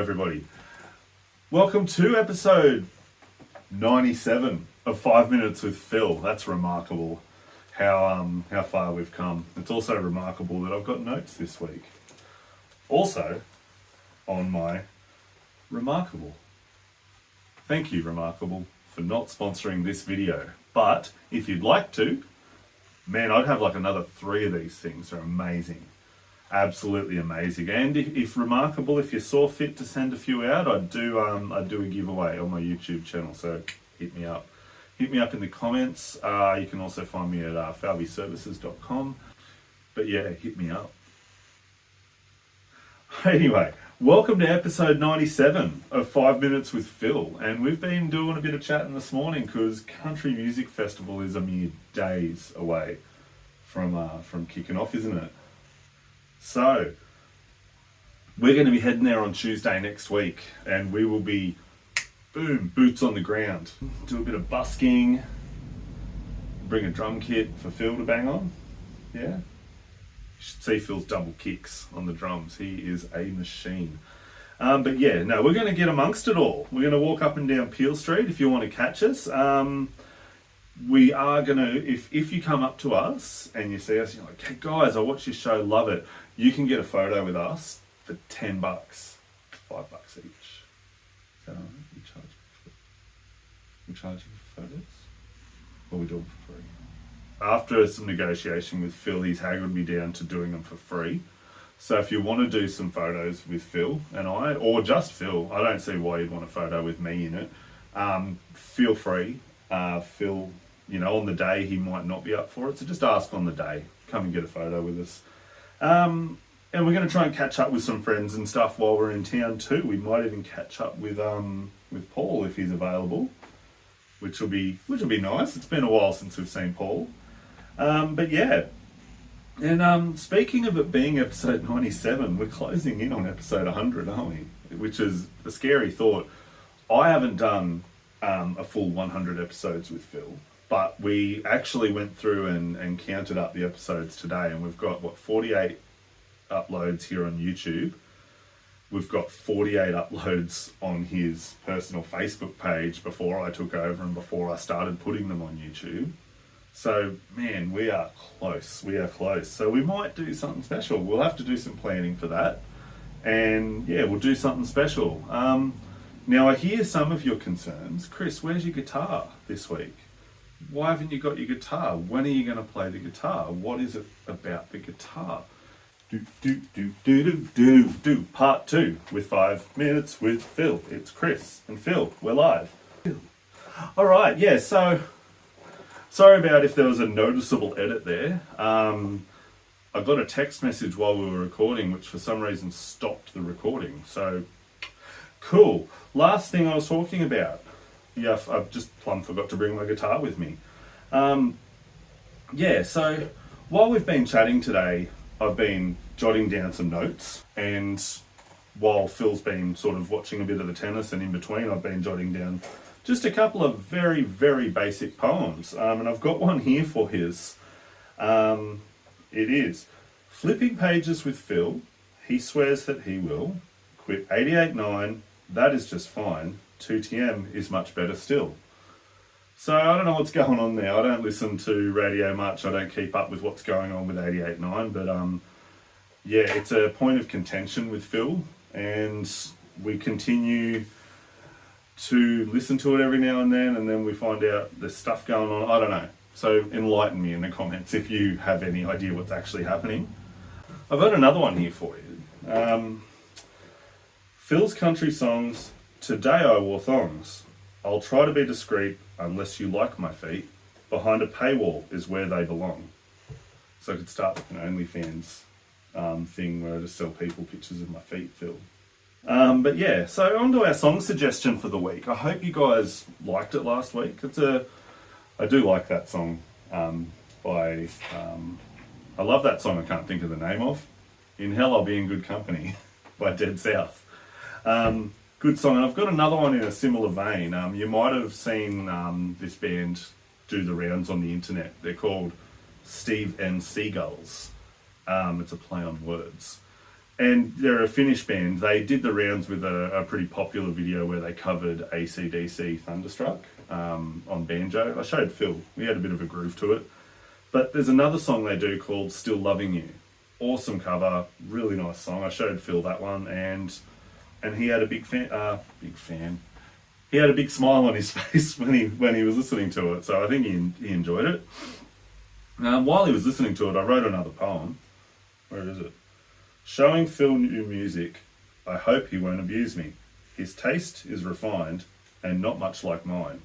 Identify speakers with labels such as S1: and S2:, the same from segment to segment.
S1: everybody. Welcome to episode 97 of 5 Minutes with Phil. That's remarkable how far we've come. It's also remarkable that I've got notes this week. Also, on my Remarkable. Thank you, Remarkable, for not sponsoring this video. But if you'd like to, man, I'd have like another 3 of these things. They're amazing. Absolutely amazing. And if Remarkable, if you saw fit to send a few out, I'd do a giveaway on my YouTube channel. So hit me up. Hit me up in the comments. You can also find me at falbyservices.com. But yeah, hit me up. Anyway, welcome to episode 97 of 5 Minutes with Phil. And we've been doing a bit of chatting this morning because Country Music Festival is a mere days away from kicking off, isn't it? So, we're going to be heading there on Tuesday next week, and we will be, boom, boots on the ground. Do a bit of busking, bring a drum kit for Phil to bang on, yeah? You should see Phil's double kicks on the drums. He is a machine. But yeah, no, we're going to get amongst it all. We're going to walk up and down Peel Street if you want to catch us. We are going to, if you come up to us and you see us, you're like, hey guys, I watched your show, love it. You can get a photo with us for $10, $5 each. So we charge you for photos? Or we do them for free? After some negotiation with Phil, he's haggled me down to doing them for free. So if you want to do some photos with Phil and I, or just Phil, I don't see why you'd want a photo with me in it. Feel free. Phil, you know, on the day he might not be up for it, so just ask on the day. Come and get a photo with us. And we're going to try and catch up with some friends and stuff while we're in town too. We might even catch up with Paul if he's available, which will be nice. It's been a while since we've seen Paul. But yeah. And speaking of it being episode 97, we're closing in on episode 100, aren't we? Which is a scary thought. I haven't done a full 100 episodes with Phil, but we actually went through and counted up the episodes today, and we've got 48 uploads here on YouTube. We've got 48 uploads on his personal Facebook page before I took over and before I started putting them on YouTube. So man, we are close. So we might do something special. We'll have to do some planning for that, and yeah, we'll do something special. Now I hear some of your concerns. Chris, where's your guitar this week? Why haven't you got your guitar? When are you going to play the guitar? What is it about the guitar? Part 2 with 5 Minutes with Phil. It's Chris and Phil. We're live. All right, yeah, so sorry about if there was a noticeable edit there. I got a text message while we were recording, which for some reason stopped the recording. So, cool. Last thing I was talking about. Yeah, I've just plumb forgot to bring my guitar with me. Yeah, so while we've been chatting today, I've been jotting down some notes, and while Phil's been sort of watching a bit of the tennis, and in between I've been jotting down just a couple of very, very basic poems. And I've got one here for his. It is, flipping pages with Phil, he swears that he will quit 88.9, that is just fine. 2TM is much better still. So I don't know what's going on there. I don't listen to radio much. I don't keep up with what's going on with 88.9. But yeah, it's a point of contention with Phil. And we continue to listen to it every now and then we find out there's stuff going on. I don't know. So enlighten me in the comments if you have any idea what's actually happening. I've got another one here for you. Phil's country songs. Today I wore thongs. I'll try to be discreet unless you like my feet. Behind a paywall is where they belong. So I could start with an OnlyFans thing where I just sell people pictures of my feet, Phil. But yeah, so on to our song suggestion for the week. I hope you guys liked it last week. I do like that song I love that song I can't think of the name of. In Hell I'll Be in Good Company by Dead South. Good song. And I've got another one in a similar vein. You might have seen this band do the rounds on the internet. They're called Steve and Seagulls. It's a play on words. And they're a Finnish band. They did the rounds with a pretty popular video where they covered AC/DC Thunderstruck on banjo. I showed Phil. We had a bit of a groove to it. But there's another song they do called Still Loving You. Awesome cover, really nice song. I showed Phil that one, and he had a big fan. He had a big smile on his face when he was listening to it. So I think he enjoyed it. While he was listening to it, I wrote another poem. Where is it? Showing Phil new music, I hope he won't abuse me. His taste is refined and not much like mine.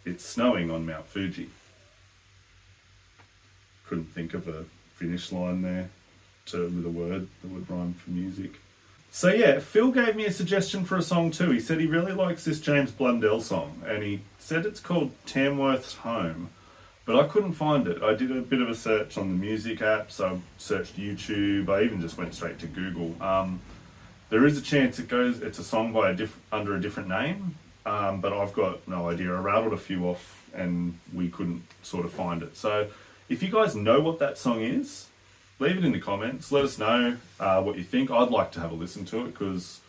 S1: It's snowing on Mount Fuji. Couldn't think of a finish line there with a word that would rhyme for music. So yeah, Phil gave me a suggestion for a song too. He said he really likes this James Blundell song, and he said it's called Tamworth's Home. But I couldn't find it. I did a bit of a search on the music apps. I searched YouTube. I even just went straight to Google. There is a chance it's a song by under a different name, but I've got no idea. I rattled a few off and we couldn't sort of find it. So if you guys know what that song is, leave it in the comments. Let us know what you think. I'd like to have a listen to it because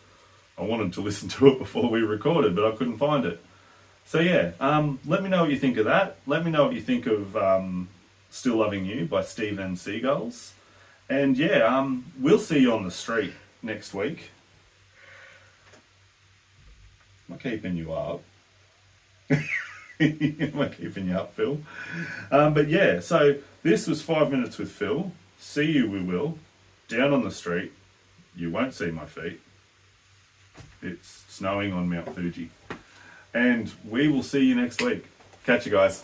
S1: I wanted to listen to it before we recorded, but I couldn't find it. So yeah, let me know what you think of that. Let me know what you think of Still Loving You by Steve and Seagulls. And yeah, we'll see you on the street next week. Am I keeping you up? Am I keeping you up, Phil? But yeah, so this was 5 minutes with Phil. See you, we will. Down on the street. You won't see my feet. It's snowing on Mount Fuji. And we will see you next week. Catch you guys.